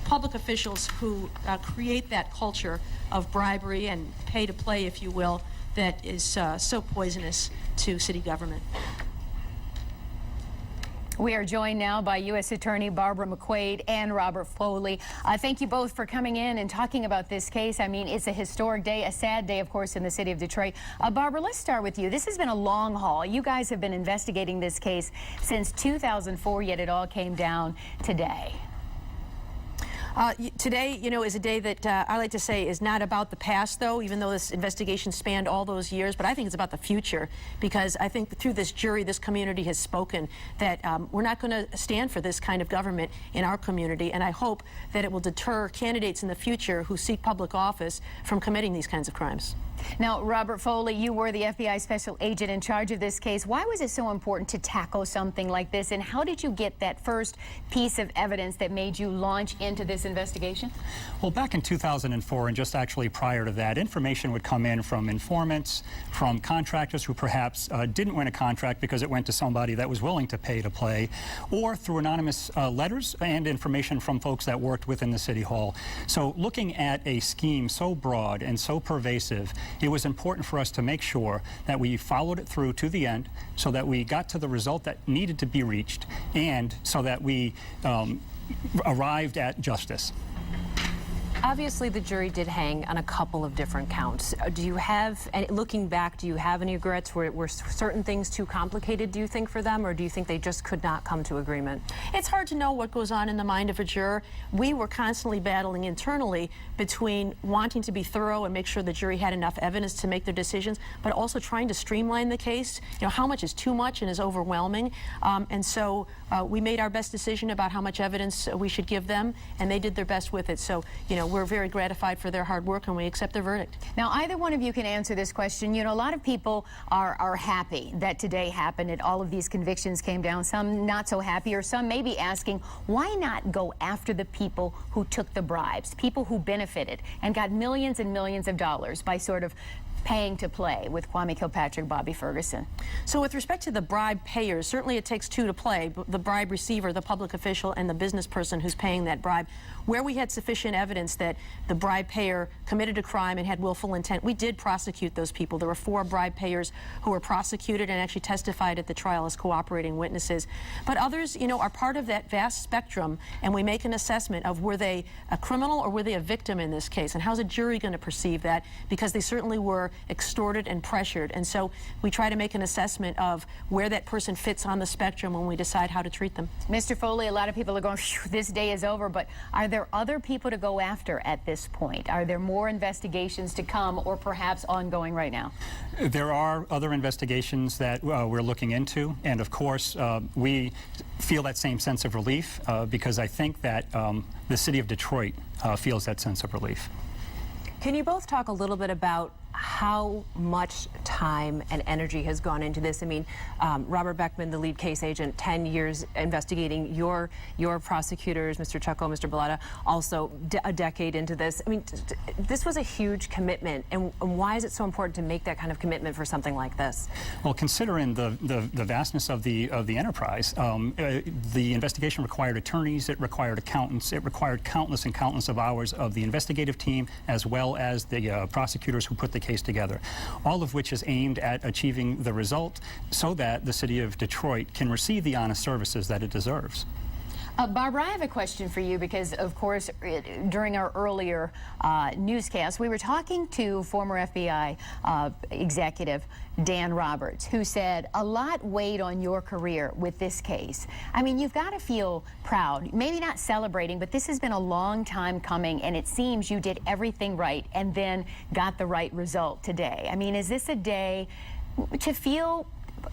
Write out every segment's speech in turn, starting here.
public officials who create that culture of bribery and pay to play, if you will, that is so poisonous to city government. We are joined now by U.S. Attorney Barbara McQuade and Robert Foley. Thank you both for coming in and talking about this case. I mean, it's a historic day, a sad day, of course, in the city of Detroit. Barbara, let's start with you. This has been a long haul. You guys have been investigating this case since 2004, yet it all came down today. Today, you know, is a day that I like to say is not about the past, though, even though this investigation spanned all those years, but I think it's about the future, because I think through this jury, this community has spoken that we're not going to stand for this kind of government in our community, and I hope that it will deter candidates in the future who seek public office from committing these kinds of crimes. Now, Robert Foley, you were the FBI special agent in charge of this case. Why was it so important to tackle something like this, and how did you get that first piece of evidence that made you launch into this investigation? Well, back in 2004, and just actually prior to that, information would come in from informants, from contractors who perhaps didn't win a contract because it went to somebody that was willing to pay to play, or through anonymous letters and information from folks that worked within the City Hall. So looking at a scheme so broad and so pervasive, it was important for us to make sure that we followed it through to the end so that we got to the result that needed to be reached, and so that we arrived at justice. Obviously, the jury did hang on a couple of different counts. Do you have, and looking back, do you have any regrets? Were certain things too complicated, do you think, for them, or do you think they just could not come to agreement? It's hard to know what goes on in the mind of a juror. We were constantly battling internally between wanting to be thorough and make sure the jury had enough evidence to make their decisions, but also trying to streamline the case. You know, how much is too much and is overwhelming? And so we made our best decision about how much evidence we should give them, and they did their best with it. So, you know, we're very gratified for their hard work, and we accept their verdict. Now, either one of you can answer this question. You know, a lot of people are happy that today happened and all of these convictions came down. Some not so happy, or some may be asking, why not go after the people who took the bribes, people who benefited and got millions and millions of dollars by sort of paying to play with Kwame Kilpatrick, Bobby Ferguson? So with respect to the bribe payers, certainly it takes two to play, the bribe receiver, the public official, and the business person who's paying that bribe. Where we had sufficient evidence that the bribe payer committed a crime and had willful intent, we did prosecute those people. There were 4 bribe payers who were prosecuted and actually testified at the trial as cooperating witnesses. But others, you know, are part of that vast spectrum, and we make an assessment of, were they a criminal or were they a victim in this case, and how's a jury going to perceive that, because they certainly were extorted and pressured. And so we try to make an assessment of where that person fits on the spectrum when we decide how to treat them. Mr. Foley, a lot of people are going, phew, this day is over, but are there other people to go after at this point? Are there more investigations to come, or perhaps ongoing right now? There are other investigations that we're looking into, and of course we feel that same sense of relief because I think that the city of Detroit feels that sense of relief. Can you both talk a little bit about how much time and energy has gone into this? I mean, Robert Beckman, the lead case agent, 10 years investigating, your prosecutors, Mr. Chucko, Mr. Bellata, also a decade into this. I mean, this was a huge commitment, and why is it so important to make that kind of commitment for something like this? Well, considering the vastness of the enterprise, the investigation required attorneys, it required accountants, it required countless and countless of hours of the investigative team, as well as the prosecutors who put the case together, all of which is aimed at achieving the result so that the city of Detroit can receive the honest services that it deserves. Barbara, I have a question for you because, of course, during our earlier newscast, we were talking to former FBI executive Dan Roberts, who said a lot weighed on your career with this case. I mean, you've got to feel proud, maybe not celebrating, but this has been a long time coming, and it seems you did everything right and then got the right result today. I mean, is this a day to feel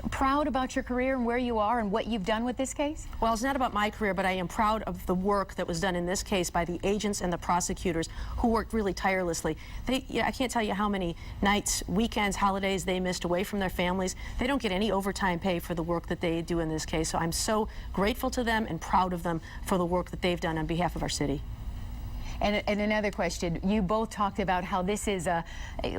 proud about your career and where you are and what you've done with this case? Well, it's not about my career, but I am proud of the work that was done in this case by the agents and the prosecutors who worked really tirelessly. I can't tell you how many nights, weekends, holidays they missed away from their families. They don't get any overtime pay for the work that they do in this case, so I'm so grateful to them and proud of them for the work that they've done on behalf of our city. And another question, you both talked about how this is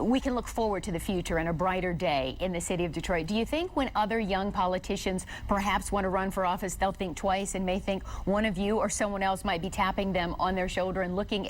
we can look forward to the future and a brighter day in the city of Detroit. Do you think when other young politicians perhaps want to run for office, they'll think twice and may think one of you or someone else might be tapping them on their shoulder and looking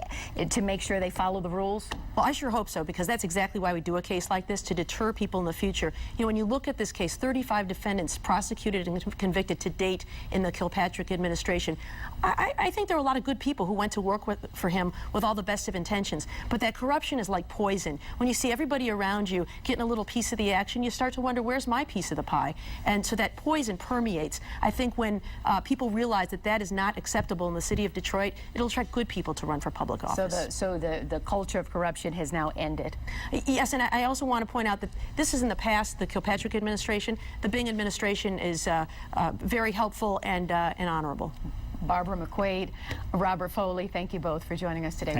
to make sure they follow the rules? Well, I sure hope so, because that's exactly why we do a case like this, to deter people in the future. You know, when you look at this case, 35 defendants prosecuted and convicted to date in the Kilpatrick administration. I think there are a lot of good people who went to work for him with all the best of intentions. But that corruption is like poison. When you see everybody around you getting a little piece of the action, you start to wonder, where's my piece of the pie? And so that poison permeates. I think when people realize that that is not acceptable in the city of Detroit, it'll attract good people to run for public office. So the culture of corruption has now ended. Yes, and I also want to point out that this is in the past, the Kilpatrick administration. The Bing administration is very helpful and honorable. Barbara McQuade, Robert Foley, thank you both for joining us today.